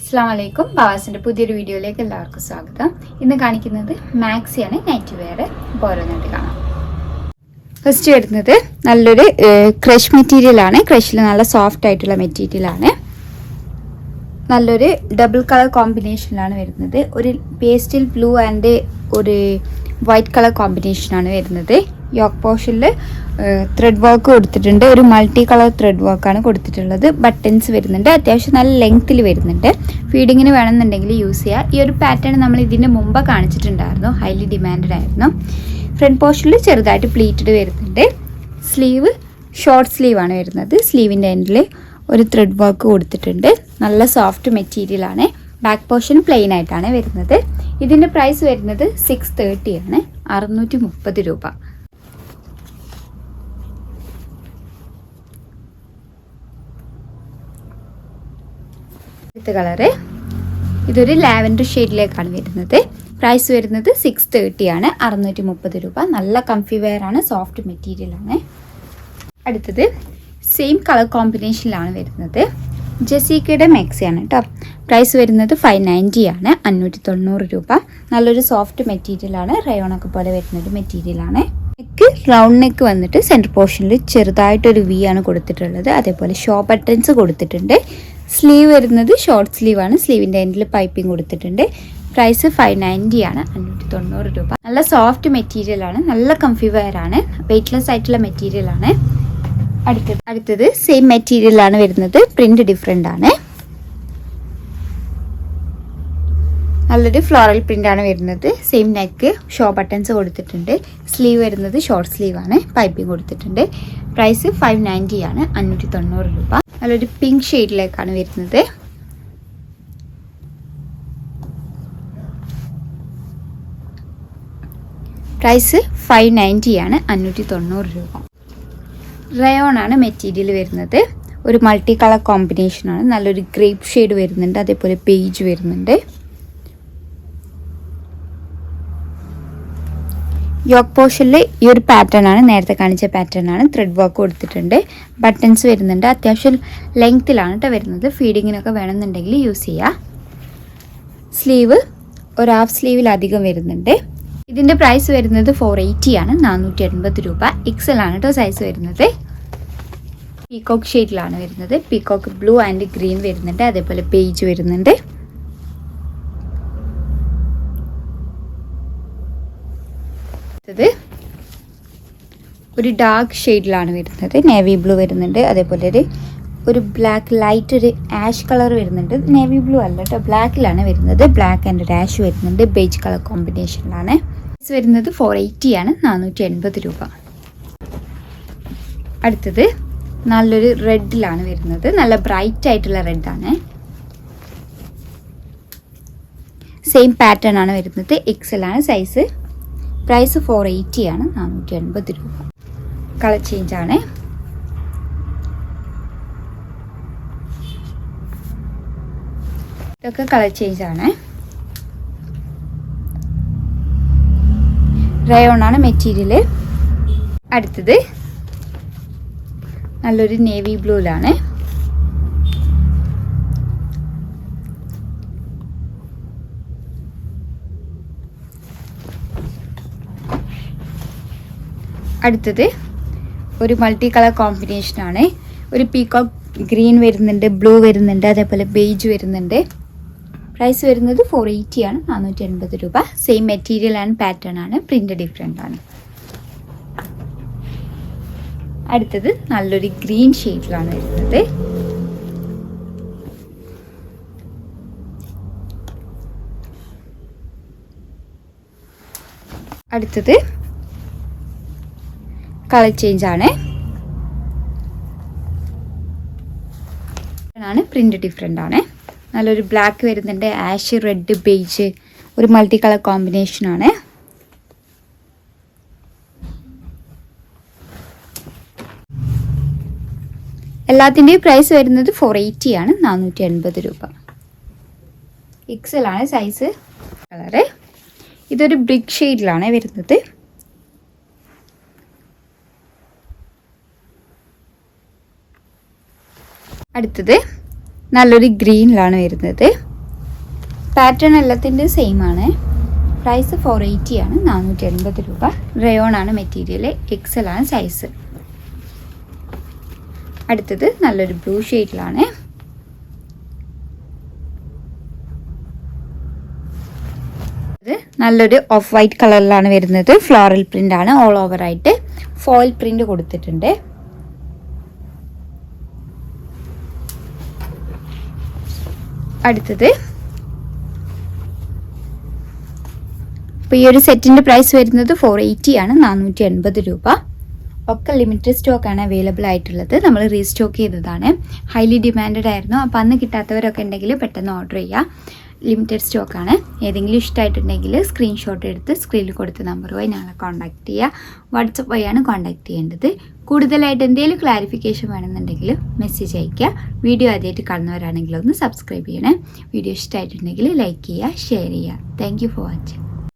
അസ്സലാമു അലൈക്കും. ബാവാസിൻ്റെ പുതിയൊരു വീഡിയോയിലേക്ക് എല്ലാവർക്കും സ്വാഗതം. ഇന്ന് കാണിക്കുന്നത് മാക്സിയാണ്, നൈറ്റ് വെയർ. ഇപ്പോൾ ഓരോന്നായിട്ട് കാണാം. ഫസ്റ്റ് വരുന്നത് നല്ലൊരു ക്രഷ് മെറ്റീരിയലാണ്. ക്രഷിൽ നല്ല സോഫ്റ്റ് ആയിട്ടുള്ള മെറ്റീരിയലാണ്. നല്ലൊരു ഡബിൾ കളർ കോമ്പിനേഷനിലാണ് വരുന്നത്. ഒരു പേസ്റ്റൽ ബ്ലൂ ആൻഡ് ഒരു വൈറ്റ് കളർ കോമ്പിനേഷനാണ് വരുന്നത്. യോക്ക് പോർഷനിൽ ത്രെഡ് വർക്ക് കൊടുത്തിട്ടുണ്ട്. ഒരു മൾട്ടി കളർ ത്രെഡ് വർക്കാണ് കൊടുത്തിട്ടുള്ളത്. ബട്ടൺസ് വരുന്നുണ്ട്. അത്യാവശ്യം നല്ല ലെങ്ത്തിൽ വരുന്നുണ്ട്. ഫീഡിങ്ങിന് വേണമെന്നുണ്ടെങ്കിൽ യൂസ് ചെയ്യുക. ഈ ഒരു പാറ്റേൺ നമ്മൾ ഇതിൻ്റെ മുമ്പ് കാണിച്ചിട്ടുണ്ടായിരുന്നു. ഹൈലി ഡിമാൻഡഡ് ആയിരുന്നു. ഫ്രണ്ട് പോർഷനിൽ ചെറുതായിട്ട് പ്ലീറ്റഡ് വരുന്നുണ്ട്. സ്ലീവ് ഷോർട്ട് സ്ലീവാണ് വരുന്നത്. സ്ലീവിൻ്റെ എൻഡിൽ ഒരു ത്രെഡ് വർക്ക് കൊടുത്തിട്ടുണ്ട്. നല്ല സോഫ്റ്റ് മെറ്റീരിയലാണ്. ബാക്ക് പോർഷൻ പ്ലെയിൻ ആയിട്ടാണ് വരുന്നത്. ഇതിൻ്റെ പ്രൈസ് വരുന്നത് 630 ആണ്, 630 രൂപ. അടുത്ത കളറ് ഇതൊരു ലാവൻഡർ ഷെയ്ഡിലേക്കാണ് വരുന്നത്. പ്രൈസ് വരുന്നത് 630 ആണ്, 630 രൂപ. നല്ല കംഫി വെയർ ആണ്, സോഫ്റ്റ് മെറ്റീരിയൽ ആണ്. അടുത്തത് സെയിം കളർ കോമ്പിനേഷനിലാണ് വരുന്നത്. ജെസിക്കയുടെ മാക്സിയാണ് കേട്ടോ. പ്രൈസ് വരുന്നത് 590 ആണ്, 590 രൂപ. നല്ലൊരു സോഫ്റ്റ് മെറ്റീരിയലാണ്. റയോണൊക്കെ പോലെ വരുന്നൊരു മെറ്റീരിയലാണ്. നെക്ക് റൗണ്ട് നെക്ക് വന്നിട്ട് സെൻറ്റർ പോർഷനിൽ ചെറുതായിട്ടൊരു വി ആണ് കൊടുത്തിട്ടുള്ളത്. അതേപോലെ ഷോ ബട്ടൺസ് കൊടുത്തിട്ടുണ്ട്. സ്ലീവ് വരുന്നത് ഷോർട്ട് സ്ലീവാണ്. സ്ലീവിൻ്റെ എൻഡിൽ പൈപ്പിംഗ് കൊടുത്തിട്ടുണ്ട്. പ്രൈസ് 590 ആണ്, 590 രൂപ. നല്ല സോഫ്റ്റ് മെറ്റീരിയലാണ്. നല്ല കംഫി വെയർ ആണ്. വെയ്റ്റ്ലെസ് ആയിട്ടുള്ള മെറ്റീരിയലാണ്. അടുത്തത് സെയിം മെറ്റീരിയലാണ് വരുന്നത്. പ്രിന്റ് ഡിഫറെൻ്റ് ആണ്. നല്ലൊരു ഫ്ലോറൽ പ്രിന്റ് ആണ് വരുന്നത്. സെയിം നെക്ക്, ഷോ ബട്ടൺസ് കൊടുത്തിട്ടുണ്ട്. സ്ലീവ് വരുന്നത് ഷോർട്ട് സ്ലീവ് ആണ്. പൈപ്പിംഗ് കൊടുത്തിട്ടുണ്ട്. പ്രൈസ് 590 ആണ്, 590 രൂപ. നല്ലൊരു പിങ്ക് ഷെയ്ഡിലേക്കാണ് വരുന്നത്. പ്രൈസ് 590 ആണ്, 590 രൂപ. റയോൺ ആണ് മെറ്റീരിയൽ വരുന്നത്. ഒരു മൾട്ടി കളർ കോമ്പിനേഷനാണ്. നല്ലൊരു ഗ്രേപ്പ് ഷെയ്ഡ് വരുന്നുണ്ട്. അതേപോലെ പേജ് വരുന്നുണ്ട്. യോക്ക് പോർഷനിൽ ഈ ഒരു പാറ്റേൺ ആണ്, നേരത്തെ കാണിച്ച പാറ്റേൺ ആണ്. ത്രെഡ് വർക്ക് കൊടുത്തിട്ടുണ്ട്. ബട്ടൺസ് വരുന്നുണ്ട്. അത്യാവശ്യം ലെങ്ത്തിലാണ് കേട്ടോ വരുന്നത്. ഫീഡിങ്ങിനൊക്കെ വേണമെന്നുണ്ടെങ്കിൽ യൂസ് ചെയ്യുക. സ്ലീവ് ഒരു ഹാഫ് സ്ലീവിലധികം വരുന്നുണ്ട്. ഇതിൻ്റെ പ്രൈസ് വരുന്നത് 480 ആണ്, 480 രൂപ. XL ആണ് കേട്ടോ സൈസ് വരുന്നത്. പീകോക്ക് ഷെയ്ഡിലാണ് വരുന്നത്. പീകോക്ക് ബ്ലൂ ആൻഡ് ഗ്രീൻ വരുന്നുണ്ട്. അതേപോലെ പേജ് വരുന്നുണ്ട്. ഒരു ഡാർക്ക് ഷെയ്ഡിലാണ് വരുന്നത്. നേവി ബ്ലൂ വരുന്നുണ്ട്. അതേപോലെ ഒരു ബ്ലാക്ക് ലൈറ്റ് ഒരു ആഷ് കളർ വരുന്നുണ്ട്. നേവി ബ്ലൂ അല്ല കേട്ടോ, ബ്ലാക്കിലാണ് വരുന്നത്. ബ്ലാക്ക് ആൻഡ് ഒരു ആഷ് വരുന്നുണ്ട്. ബേജ് കളർ കോമ്പിനേഷനിലാണ്. പ്രൈസ് വരുന്നത് 480 ആണ്, 480 രൂപ. അടുത്തത് നല്ലൊരു റെഡിലാണ് വരുന്നത്. നല്ല ബ്രൈറ്റ് ആയിട്ടുള്ള റെഡാണ്. സെയിം പാറ്റേൺ ആണ് വരുന്നത്. XL ആണ് സൈസ്. പ്രൈസ് 480 ആണ്, 480 രൂപ. കളർ ചേഞ്ച് ആണ്. ഇതൊക്കെ കളർ ചേഞ്ച് ആണ്. റയോൺ ആണ് മെറ്റീരിയൽ. അടുത്തത് നല്ലൊരു നേവി ബ്ലൂയിലാണ്. അടുത്തത് ഒരു മൾട്ടി കളർ കോമ്പിനേഷനാണ്. ഒരു പീകോക്ക് ഗ്രീൻ വരുന്നുണ്ട്, ബ്ലൂ വരുന്നുണ്ട്, അതേപോലെ ബേജ് വരുന്നുണ്ട്. പ്രൈസ് വരുന്നത് 480 ആണ്, 480 രൂപ. സെയിം മെറ്റീരിയൽ ആൻഡ് പാറ്റേൺ ആണ്. പ്രിന്റ് ഡിഫറെൻ്റ് ആണ്. അടുത്തത് നല്ലൊരു ഗ്രീൻ ഷെയ്ഡിലാണ് വരുന്നത്. അടുത്തത് കളർ ചേഞ്ച് ആണ്. പ്രിന്റ് ഡിഫറെൻ്റ് ആണ്. നല്ലൊരു ബ്ലാക്ക് വരുന്നുണ്ട്. ആഷ്, റെഡ്, ബേജ് ഒരു മൾട്ടി കളർ കോമ്പിനേഷനാണ്. എല്ലാത്തിൻ്റെയും പ്രൈസ് വരുന്നത് 480 ആണ്, 480 രൂപ. XL ആണ് സൈസ്. കളറ് ഇതൊരു ബ്രിക്ക് ഷെയ്ഡിലാണ് വരുന്നത്. അടുത്തത് നല്ലൊരു ഗ്രീനിലാണ് വരുന്നത്. പാറ്റേൺ എല്ലാത്തിൻ്റെ സെയിം ആണ്. പ്രൈസ് 480 ആണ്, 480 രൂപ. റയോൺ ആണ് മെറ്റീരിയൽ, XL ആണ് സൈസ്. അടുത്തത് നല്ലൊരു ബ്ലൂ ഷെയ്ഡിലാണ്. ഇത് നല്ലൊരു ഓഫ് വൈറ്റ് കളറിലാണ് വരുന്നത്. ഫ്ലോറൽ പ്രിന്റ് ആണ്, ഓൾ ഓവർ ആയിട്ട് ഫോയിൽ പ്രിന്റ് കൊടുത്തിട്ടുണ്ട്. അടുത്തത് ഇപ്പോൾ ഈ ഒരു സെറ്റിൻ്റെ പ്രൈസ് വരുന്നത് 480 ആണ്, 480 രൂപ. ഒക്കെ ലിമിറ്റഡ് സ്റ്റോക്കാണ് അവൈലബിൾ ആയിട്ടുള്ളത്. നമ്മൾ റീസ്റ്റോക്ക് ചെയ്തതാണ്. ഹൈലി ഡിമാൻഡഡ് ആയിരുന്നു. അപ്പോൾ അന്ന് കിട്ടാത്തവരൊക്കെ ഉണ്ടെങ്കിൽ പെട്ടെന്ന് ഓർഡർ ചെയ്യുക. ലിമിറ്റഡ് സ്റ്റോക്കാണ്. ഏതെങ്കിലും ഇഷ്ടമായിട്ടുണ്ടെങ്കിൽ സ്ക്രീൻഷോട്ട് എടുത്ത് സ്ക്രീനിൽ കൊടുത്ത നമ്പർ വഴി ഞങ്ങളെ കോൺടാക്ട് ചെയ്യുക. വാട്സപ്പ് വഴിയാണ് കോൺടാക്ട് ചെയ്യേണ്ടത്. കൂടുതലായിട്ട് എന്തെങ്കിലും ക്ലാരിഫിക്കേഷൻ വേണമെന്നുണ്ടെങ്കിൽ മെസ്സേജ് അയയ്ക്കുക. വീഡിയോ ആദ്യമായിട്ട് കാണുന്നവരാണെങ്കിൽ ഒന്ന് സബ്സ്ക്രൈബ് ചെയ്യണേ. വീഡിയോ ഇഷ്ടമായിട്ടുണ്ടെങ്കിൽ ലൈക്ക് ചെയ്യുക, ഷെയർ ചെയ്യുക. Thank you for watching.